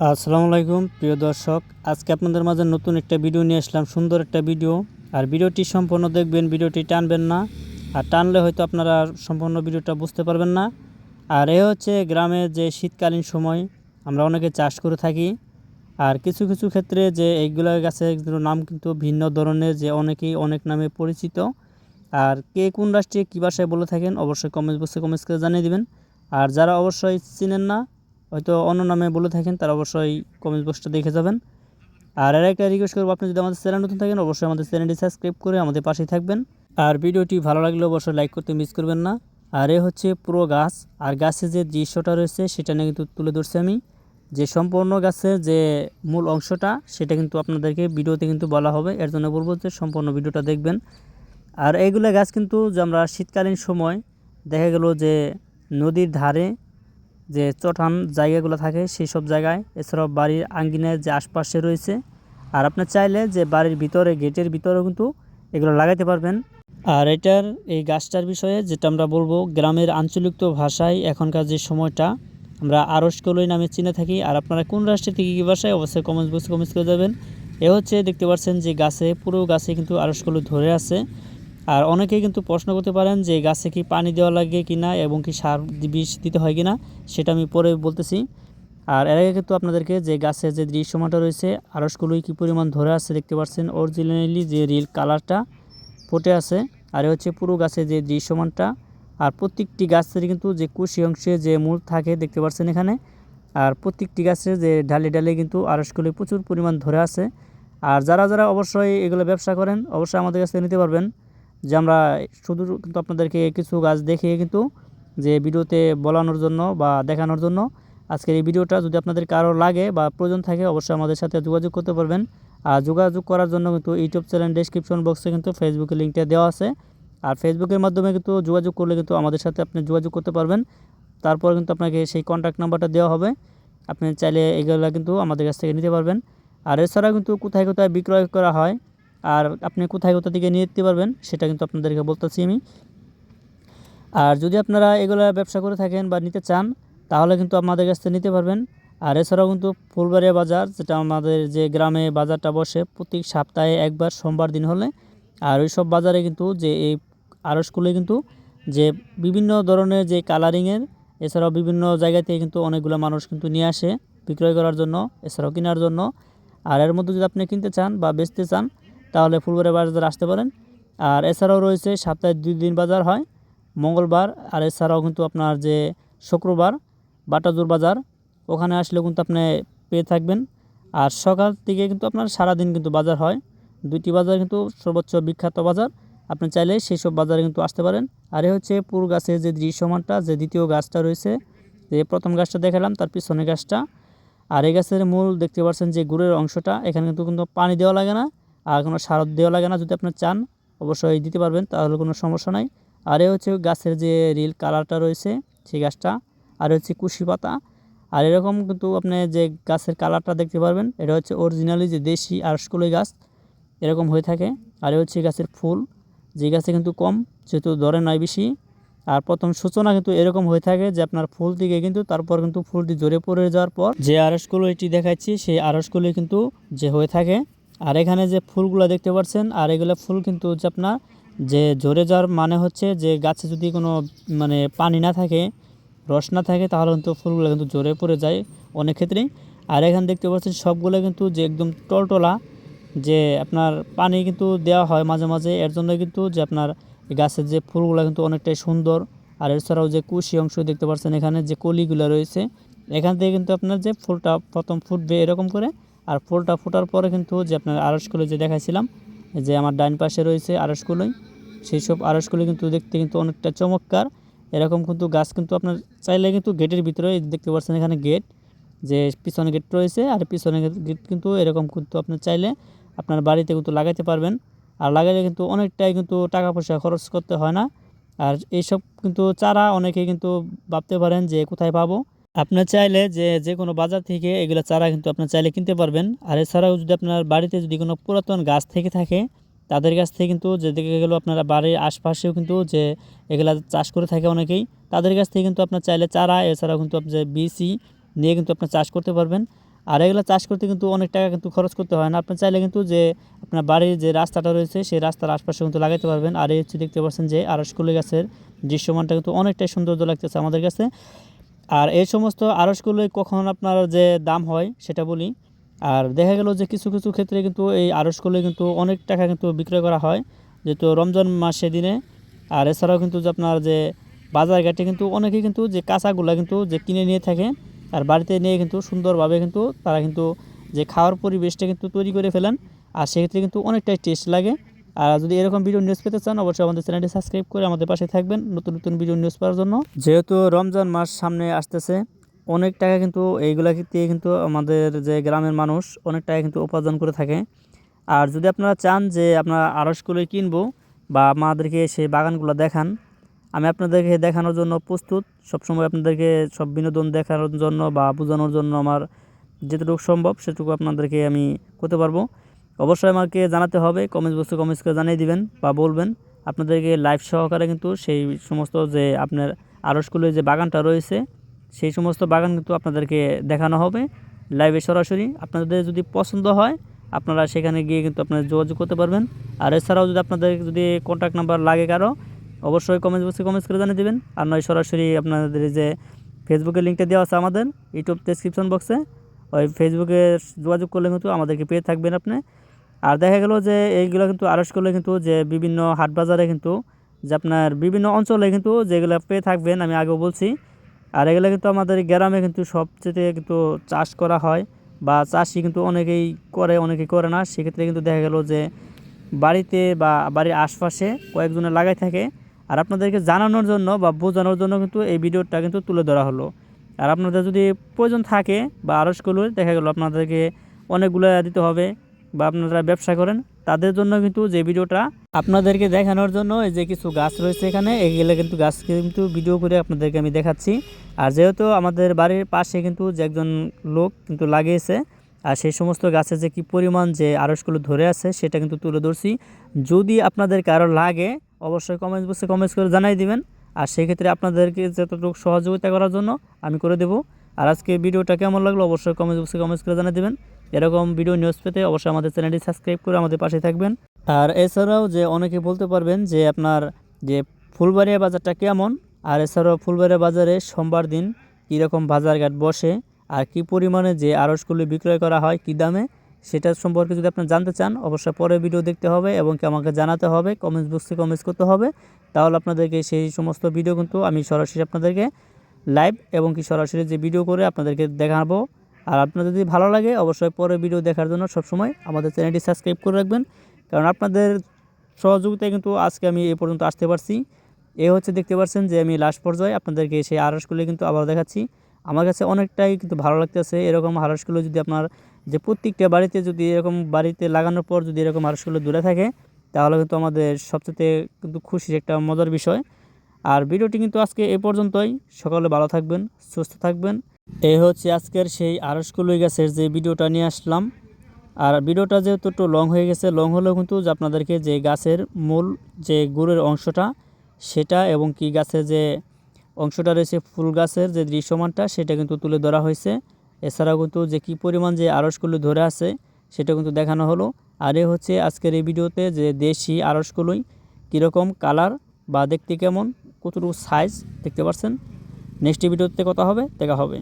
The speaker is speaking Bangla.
আসসালামু আলাইকুম প্রিয় দর্শক, আজকে আপনাদের মাঝে নতুন একটা ভিডিও নিয়ে আসলাম। সুন্দর একটা ভিডিও। আর ভিডিওটি সম্পূর্ণ দেখবেন, ভিডিওটি টানবেন না। আর টানলে হয়তো আপনারা সম্পূর্ণ ভিডিওটা বুঝতে পারবেন না। আর এ হচ্ছে গ্রামে যে শীতকালীন সময় আমরা অনেকে চাষ করে থাকি। আর কিছু কিছু ক্ষেত্রে যে এইগুলো গাছের নাম কিন্তু ভিন্ন ধরনের, যে অনেকেই অনেক নামে পরিচিত। আর কে কোন রাষ্ট্রে কী ভাষায় বলে থাকেন অবশ্যই কমেন্ট বক্সে কমেন্টস করে জানিয়ে দিবেন। আর যারা অবশ্যই চিনেন না, হয়তো অন্য নামে বলে থাকেন, তারা অবশ্যই কমেন্ট বক্সটা দেখে যাবেন। আর একটা রিকোয়েস্ট করবো, আপনি যদি আমাদের চ্যানেল নতুন থাকেন অবশ্যই আমাদের চ্যানেলটি সাবস্ক্রাইব করে আমাদের পাশেই থাকবেন। আর ভিডিওটি ভালো লাগলে অবশ্যই লাইক করতে মিস করবেন না। আর এ হচ্ছে পুরো গাছ, আর গাছে যে দৃশ্যটা রয়েছে সেটা নিয়ে কিন্তু তুলে ধরছি আমি। যে সম্পূর্ণ গাছের যে মূল অংশটা সেটা কিন্তু আপনাদেরকে ভিডিওতে কিন্তু বলা হবে, এর জন্য বলবো যে সম্পূর্ণ ভিডিওটা দেখবেন। আর এইগুলো গাছ কিন্তু যে আমরা শীতকালীন সময় দেখা গেল যে নদীর ধারে যে চটান জায়গাগুলো থাকে সেই সব জায়গায়, এছাড়াও বাড়ির আঙ্গিনায় যে আশপাশে রয়েছে। আর আপনি চাইলে যে বাড়ির ভিতরে গেটের ভিতরেও কিন্তু এগুলো লাগাইতে পারবেন। আর এই গাছটার বিষয়ে যেটা আমরা বলবো, গ্রামের আঞ্চলিক ভাষায় এখনকার যে সময়টা আমরা আড়শকলই নামে চিনে থাকি। আর আপনারা কোন রাষ্ট্রে থেকে কী ভাষায় অবশ্যই কমেন্ট বক্সে কমেন্টস করে দেবেন। এ হচ্ছে দেখতে পাচ্ছেন যে গাছে, পুরো গাছে কিন্তু আড়শকলই ধরে আছে। আর অনেকেই কিন্তু প্রশ্ন করতে পারেন যে গাছে কি পানি দেওয়া লাগে কিনা এবং কি সার বিষ দিতে হয় কিনা, সেটা আমি পরে বলতেছি। আর এর আগে কিন্তু আপনাদেরকে যে গাছের যে দৃশ্যমানটা রয়েছে, আড়শকলই কী পরিমাণ ধরে আছে দেখতে পাচ্ছেন, অরিজিনালি যে রিল কালারটা ফুটে আছে। আর হচ্ছে পুরো গাছের যে দৃশ্যমানটা। আর প্রত্যেকটি গাছের কিন্তু যে কুশি অংশে যে মূল থাকে দেখতে পাচ্ছেন এখানে। আর প্রত্যেকটি গাছের যে ডালে ডালে কিন্তু আড়শকলই প্রচুর পরিমাণ ধরে আছে। আর যারা যারা অবশ্যই এগুলো ব্যবসা করেন অবশ্যই আমাদের কাছ থেকে নিতে পারবেন। যে আমরা শুধু কিন্তু আপনাদেরকে কিছু গাছ দেখিয়ে কিন্তু যে ভিডিওতে বলানোর জন্য বা দেখানোর জন্য আজকের এই ভিডিওটা, যদি আপনাদের কারো লাগে বা প্রয়োজন থাকে অবশ্যই আমাদের সাথে যোগাযোগ করতে পারবেন। আর যোগাযোগ করার জন্য কিন্তু ইউটিউব চ্যানেল ডেসক্রিপশন বক্সে কিন্তু ফেসবুকের লিঙ্কটা দেওয়া আছে। আর ফেসবুকের মাধ্যমে কিন্তু যোগাযোগ করলে কিন্তু আমাদের সাথে আপনি যোগাযোগ করতে পারবেন। তারপর কিন্তু আপনাকে সেই কন্ট্যাক্ট নাম্বারটা দেওয়া হবে, আপনি চাইলে এগুলো কিন্তু আমাদের কাছ থেকে নিতে পারবেন। আর এছাড়াও কিন্তু কোথায় কোথায় বিক্রয় করা হয় আর আপনি কোথায় কোথা থেকে নিয়ে যেতে পারবেন সেটা কিন্তু আপনাদেরকে বলতেছি আমি। আর যদি আপনারা এগুলো ব্যবসা করে থাকেন বা নিতে চান তাহলে কিন্তু আমাদের কাছ থেকে নিতে পারবেন। আর এছাড়াও কিন্তু ফুলবাড়িয়া বাজার, যেটা আমাদের যে গ্রামে বাজারটা বসে প্রতি সপ্তাহে একবার সোমবার দিন হলে। আর ওই সব বাজারে কিন্তু যে এই আড়শকলই কিন্তু যে বিভিন্ন ধরনের যে কালারিংয়ের, এছাড়াও বিভিন্ন জায়গা থেকে কিন্তু অনেকগুলো মানুষ কিন্তু নিয়ে আসে বিক্রয় করার জন্য, এছাড়াও কেনার জন্য। আর এর মধ্যে যদি আপনি কিনতে চান বা বেচতে চান তাহলে ফুলবাড়িয়া বাজার আসতে পারেন। আর এছাড়াও রয়েছে সপ্তাহে 2 দিন বাজার হয়, মঙ্গলবার আর এছাড়াও কিন্তু আপনার যে শুক্রবার বাটাজোর বাজার, ওখানে আসলেও কিন্তু আপনি পেয়ে থাকবেন। আর সকাল থেকে কিন্তু আপনার সারাদিন কিন্তু বাজার হয়। দুইটি বাজার কিন্তু সর্বোচ্চ বিখ্যাত বাজার, আপনি চাইলে সেই সব বাজারে কিন্তু আসতে পারেন। আর এ হচ্ছে পুরো গাছের যে দৃশ্যমানটা, যে দ্বিতীয় গাছটা রয়েছে, যে প্রথম গাছটা দেখালাম তার পিছনে গাছটা। আর এই গাছের মূল দেখতে পাচ্ছেন যে গুড়ের অংশটা, এখানে কিন্তু কিন্তু পানি দেওয়া লাগে না আর কোনো সার দেওয়া লাগে না। যদি আপনি চান অবশ্যই দিতে পারবেন, তাহলে কোনো সমস্যা নাই। আর এ হচ্ছে গাছের যে রিল কালারটা রয়েছে সেই গাছটা। আর হচ্ছে কুশি পাতা। আর এরকম কিন্তু আপনি যে গাছের কালারটা দেখতে পারবেন, এটা হচ্ছে অরিজিনালি যে দেশি আরশকুলি গাছ এরকম হয়ে থাকে। আর এ হচ্ছে গাছের ফুল, যে গাছে কিন্তু কম, যেহেতু ধরে নয় বেশি। আর প্রথম সূচনা কিন্তু এরকম হয়ে থাকে যে আপনার ফুল থেকে কিন্তু তারপর কিন্তু ফুলটি ঝরে পড়ে যাওয়ার পর যে আড়শগুলো এটি দেখাচ্ছি সেই আড়শগুলো কিন্তু যে হয়ে থাকে। আর এখানে যে ফুলগুলো দেখতে পাচ্ছেন, আর এগুলো ফুল কিন্তু হচ্ছে আপনার যে ঝরে যাওয়ার মানে হচ্ছে যে গাছে যদি কোনো মানে পানি না থাকে, রস না থাকে, তাহলে কিন্তু ফুলগুলো কিন্তু ঝরে পড়ে যায় অনেক ক্ষেত্রেই। আর এখানে দেখতে পাচ্ছেন সবগুলো কিন্তু যে একদম টলটলা, যে আপনার পানি কিন্তু দেওয়া হয় মাঝে মাঝে, এর জন্য কিন্তু যে আপনার গাছের যে ফুলগুলো কিন্তু অনেকটাই সুন্দর। আর এছাড়াও যে কুশি অংশ দেখতে পাচ্ছেন, এখানে যে কলিগুলো রয়েছে এখান থেকে কিন্তু আপনার যে ফুলটা প্রথম ফুটবে এরকম করে। আর ফুলটা ফোটার পরে কিন্তু যে আপনার আড়শকলি যে দেখাইছিলাম, যে আমার ডাইন পাশে রয়েছে আড়শকলি, সেই সব আড়শকলি কিন্তু দেখতে কিন্তু অনেকটা চমৎকার। এরকম কিন্তু গাছ কিন্তু আপনার চাইলে কিন্তু গেটের ভিতরে দেখতে পাচ্ছেন এখানে গেট, যে পিছনে গেট রয়েছে আর পিছনে গেট কিন্তু এরকম কিন্তু আপনি চাইলে আপনার বাড়িতে কিন্তু লাগাইতে পারবেন। আর লাগাইলে কিন্তু অনেকটাই কিন্তু টাকা পয়সা খরচ করতে হয় না। আর এইসব কিন্তু চারা অনেকেই কিন্তু ভাবতে পারেন যে কোথায় পাবো, আপনার চাইলে যে যে কোনো বাজার থেকে এগুলো চারা কিন্তু আপনার চাইলে কিনতে পারবেন। আর এছাড়াও যদি আপনার বাড়িতে যদি কোনো পুরাতন গাছ থেকে থাকে তাদের কাছ থেকে কিন্তু, যে দেখে গেলো আপনারা বাড়ির আশপাশেও কিন্তু যে এগুলা চাষ করে থাকে অনেকেই, তাদের কাছ থেকে কিন্তু আপনার চাইলে চারা এছাড়াও কিন্তু আপনি বীজই নিয়ে কিন্তু আপনার চাষ করতে পারবেন। আর এগুলো চাষ করতে কিন্তু অনেক টাকা কিন্তু খরচ করতে হয় না। আপনি চাইলে কিন্তু যে আপনার বাড়ির যে রাস্তাটা রয়েছে সেই রাস্তার আশপাশে কিন্তু লাগাইতে পারবেন। আর এই হচ্ছে দেখতে পাচ্ছেন যে আরশকুলি গাছের দৃশ্যমানটা কিন্তু অনেকটাই সৌন্দর্য লাগতেছে আমাদের কাছে। আর এই সমস্ত আরশকুলি কখন আপনার যে দাম হয় সেটা বলি। আর দেখা গেল যে কিছু কিছু ক্ষেত্রে কিন্তু এই আরশকুলি কিন্তু অনেক টাকা কিন্তু বিক্রয় করা হয়, যেহেতু রমজান মাসে দিনে। আর এছাড়াও কিন্তু যে আপনার যে বাজার ঘাটে কিন্তু অনেকেই কিন্তু যে কাঁচাগুলা কিন্তু যে কিনে নিয়ে থাকে আর বাড়িতে নিয়ে কিন্তু সুন্দরভাবে কিন্তু তারা কিন্তু যে খাওয়ার পরিবেশটা কিন্তু তৈরি করে ফেলেন। আর সেক্ষেত্রে কিন্তু অনেকটাই টেস্ট লাগে। আর যদি এরকম ভিডিও নিউজ পেতে চান অবশ্যই আমাদের চ্যানেলটি সাবস্ক্রাইব করে আমাদের পাশে থাকবেন নতুন নতুন ভিডিও নিউজ পাওয়ার জন্য। যেহেতু রমজান মাস সামনে আসতেছে, অনেক টাকা কিন্তু এইগুলা দিয়ে কিন্তু আমাদের যে গ্রামের মানুষ অনেক টাকা কিন্তু উপার্জন করে থাকে। আর যদি আপনারা চান যে আপনারা আড়সগুলো কিনবো বা আমাদেরকে সেই বাগানগুলো দেখান, আমি আপনাদেরকে দেখানোর জন্য প্রস্তুত। সবসময় আপনাদেরকে সব বিনোদন দেখানোর জন্য বা বোঝানোর জন্য আমার যেটুকু সম্ভব সেটুকু আপনাদেরকে আমি করতে পারবো। অবশ্যই আমাকে জানাতে হবে, কমেন্টস করে জানিয়ে দিবেন বা বলবেন। আপনাদেরকে লাইভ সহকারে কিন্তু সেই সমস্ত যে আপনার আড়সগুলোর যে বাগানটা রয়েছে সেই সমস্ত বাগান কিন্তু আপনাদেরকে দেখানো হবে লাইভে সরাসরি। আপনাদের যদি পছন্দ হয় আপনারা সেখানে গিয়ে কিন্তু আপনারা যোগাযোগ করতে পারবেন। আর এছাড়াও যদি আপনাদের যদি কন্ট্যাক্ট নাম্বার লাগে কারো অবশ্যই কমেন্টস করে জানিয়ে দেবেন। আর নয় সরাসরি আপনাদের যে ফেসবুকের লিঙ্কটা দেওয়া আছে আমাদের ইউটিউব ডেসক্রিপশন বক্সে, ওই ফেসবুকে যোগাযোগ করলে কিন্তু আমাদেরকে পেয়ে থাকবেন আপনি। আর দেখা গেল যে এইগুলো কিন্তু আড়স করলে কিন্তু যে বিভিন্ন হাট বাজারে কিন্তু যে আপনার বিভিন্ন অঞ্চলে কিন্তু যেগুলো পেয়ে থাকবেন আমি আগেও বলছি। আর এগুলো কিন্তু আমাদের গ্রামে কিন্তু সবচেয়ে কিন্তু চাষ করা হয় বা চাষি কিন্তু অনেকেই করে অনেকেই করে না। সেক্ষেত্রে কিন্তু দেখা গেল যে বাড়িতে বা বাড়ির আশপাশে কয়েকজনে লাগাই থাকে। আর আপনাদেরকে জানানোর জন্য বা বোঝানোর জন্য কিন্তু এই ভিডিওটা কিন্তু তুলে ধরা হলো। আর আপনাদের যদি প্রয়োজন থাকে বা আড়সগুলো দেখা গেল আপনাদেরকে অনেকগুলো দিতে হবে বা আপনারা ব্যবসা করেন তাদের জন্য কিন্তু যে ভিডিওটা আপনাদেরকে দেখানোর জন্য এই যে কিছু গাছ রয়েছে এখানে এগুলো কিন্তু গাছ কিন্তু ভিডিও করে আপনাদেরকে আমি দেখাচ্ছি। আর যেহেতু আমাদের বাড়ির পাশে কিন্তু যে একজন লোক কিন্তু লাগিয়েছে আর সেই সমস্ত গাছে যে কি পরিমাণ যে আড়সগুলো ধরে আছে সেটা কিন্তু তুলে ধরছি। যদি আপনাদের কারো লাগে অবশ্যই কমেন্টস করে জানাই দিবেন। আর সেক্ষেত্রে আপনাদেরকে যতটুকু সহযোগিতা করার জন্য আমি করে দেবো। আর আজকে ভিডিওটা কেমন লাগলো অবশ্যই কমেন্টস করে জানিয়ে দেবেন। এরকম ভিডিও নিউজ পেতে অবশ্যই আমাদের চ্যানেলটি সাবস্ক্রাইব করে আমাদের পাশে থাকবেন। আর এছাড়াও যে অনেকে বলতে পারবেন যে আপনার যে ফুলবাড়িয়া বাজারটা কেমন, আর এছাড়াও ফুলবাড়িয়া বাজারে সোমবার দিন কীরকম বাজারঘাট বসে আর কি পরিমাণে যে আড়সগুলি বিক্রয় করা হয় কী দামে সেটা সম্পর্কে যদি আপনি জানতে চান অবশ্যই পরে ভিডিও দেখতে হবে এবং কি আমাকে জানাতে হবে, কমেন্টস করতে হবে। তাহলে আপনাদেরকে সেই সমস্ত ভিডিও কিন্তু আমি সরাসরি আপনাদেরকে লাইভ এবং কি সরাসরি যে ভিডিও করে আপনাদেরকে দেখাবো। আর আপনার যদি ভালো লাগে অবশ্যই পরে ভিডিও দেখার জন্য সবসময় আমাদের চ্যানেলটি সাবস্ক্রাইব করে রাখবেন, কারণ আপনাদের সহযোগিতায় কিন্তু আজকে আমি এ পর্যন্ত আসতে পারছি। এ হচ্ছে দেখতে পাচ্ছেন যে আমি লাস্ট পর্যায়ে আপনাদেরকে সেই আড়সগুলো কিন্তু আবার দেখাচ্ছি। আমার কাছে অনেকটাই কিন্তু ভালো লাগতেছে এরকম আড়সগুলো যদি আপনার যে প্রত্যেকটা বাড়িতে যদি এরকম বাড়িতে লাগানোর পর যদি এরকম আড়সগুলো দূরে থাকে তাহলে কিন্তু আমাদের সবচেয়ে কিন্তু খুশির একটা মজার বিষয়। আর ভিডিওটি কিন্তু আজকে এ পর্যন্তই। সকলে ভালো থাকবেন, সুস্থ থাকবেন। এই হচ্ছে আজকের সেই আড়সকুলই গাছের যে ভিডিওটা নিয়ে আসলাম। আর ভিডিওটা যেহেতু একটু লং হয়ে গেছে, লং হলেও কিন্তু যে আপনাদেরকে যে গাছের মূল যে গুড়ের অংশটা সেটা এবং কি গাছের যে অংশটা রয়েছে ফুল গাছের যে দৃশ্যমানটা সেটা কিন্তু তুলে ধরা হয়েছে। এছাড়াও কিন্তু যে কী পরিমাণ যে আড়সগুলো ধরে আছে সেটা কিন্তু দেখানো হলো। আর এ হচ্ছে আজকের এই ভিডিওতে যে দেশি আড়সগুলোই কীরকম কালার বা দেখতে কেমন কতটুকু সাইজ দেখতে পাচ্ছেন। নেক্সট ভিডিওতে কথা হবে, দেখা হবে।